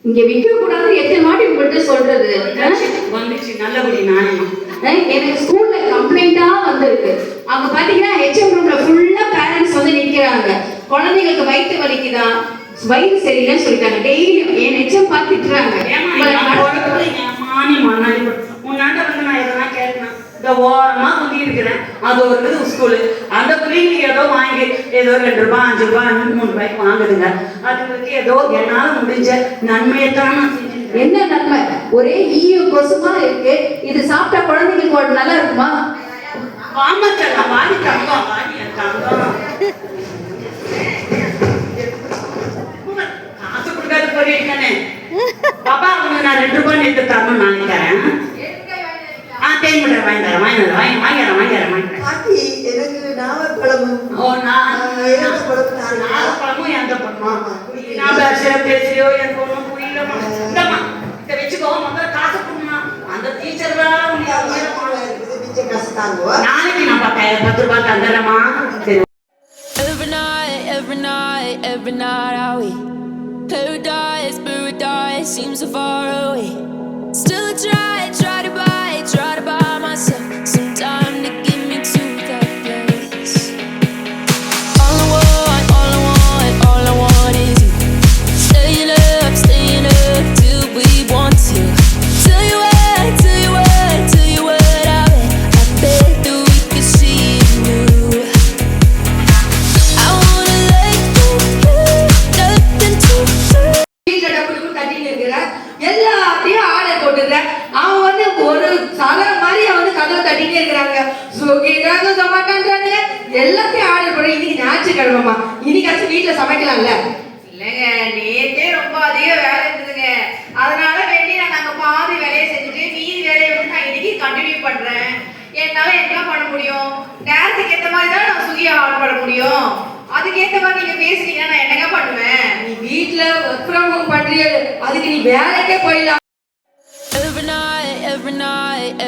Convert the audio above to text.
இங்க விற்க கூடாது எத்தனை வாட்டி உங்கள்கிட்ட சொல்றது வந்துச்சு நல்லபடி நாணயம். எனக்கு ஸ்கூல்ல கம்ப்ளைண்டா வந்திருக்கு. அங்க பாத்தீங்கன்னா ஹெச்எம் ரூம்ல ஃபுல்லா பேரண்ட்ஸ் வந்து நிக்கிறாங்க. குழந்தைங்களுக்கு வயிற்று வலிக்குதா வயிறு சரியில்லைன்னு சொல்லிட்டாங்க. டெய்லியும் என் ஹெச்எம் பார்த்துட்டுறாங்க. உன்னாட்ட வந்து நான் எதனா கேட்கணும் இந்த ஓரமா குந்தி இருக்கிறேன். அது ஒரு ஸ்கூலு அந்த பிள்ளைங்களுக்கு ஏதோ வாங்கி ஏதோ 2 ரூபாய் 5 ரூபாய் 3 ரூபாய்க்கு வாங்குதுங்க. அதுங்களுக்கு ஏதோ என்னால முடிஞ்ச நன்மையைத்தான் நான் செஞ்சேன். என்ன நன்மை? ஒரே கொசுமா இருக்கு. இது சாப்பிட்டா குழந்தைங்களுக்கு நல்லா இருக்குமா? வாமச்சலாம் வாடி தங்கம் வாடி தங்கம் காசு கொடுக்காது போயிருக்கானே பாப்பா அவங்க நான் 2 ரூபாய் எடுத்து தரணும்னு நினைக்கிறேன். தேன்மிட்டாய் வாங்கிக்கிறேன். எனக்கு நாவப்பழமும் நாவப்பழமும் எந்த பழமும் நான் பேசியோ எனக்கு ஒன்றும் புரியலமா. இந்தம்மா இதை வச்சுக்கோ முதல்ல காசு கொடுக்கணும். அந்த டீச்சர் தான் நாளைக்கு நான் 10 ரூபாய் தந்துடுறேம்மா. Every night are we paradise seems so far away. Still I try to buy myself some time to get me to that place. All I want is you. Staying up till we want to. Tell you what, I bet that we could see it new. I wanna let you, nothing to do. எல்லாத்தையும் order போட்டுற. அவன் வந்து ஒரு சாதாரண மாதிரி அவன் வந்து கதவை தட்டிட்டே இருக்கிறாங்க. சுகிட்டாங்க சமாட்டான்றாங்க. எல்லாத்தையும் ஆர்டர் போடுற. இன்னைக்கு ஞாயிற்றுக்கிழமைமா, இன்னைக்காச்சும் வீட்டுல சமைக்கலாம்ல? இல்லைங்க, நேற்றே ரொம்ப அதிக வேலை இருந்ததுங்க. அதனால வேண்டி நாங்கள் பாதி வேலையை செஞ்சுட்டு மீதி வேலையை வந்து நான் இன்னைக்கு கண்டினியூ பண்றேன். என்னால என்ன பண்ண முடியும்? நேரத்துக்கு ஏற்ற மாதிரி தான் நான் சுகியை ஆர்டர் பண்ண முடியும். அதுக்கேற்ற மாதிரி நீங்க பேசுறீங்கன்னா நான் என்னங்க பண்ணுவேன்? நீ வீட்டுல ஒர்க் ஃப்ரம் ஹோம் பண்றீங்க, அதுக்கு நீ வேலைக்கே போயிடலாம். Every night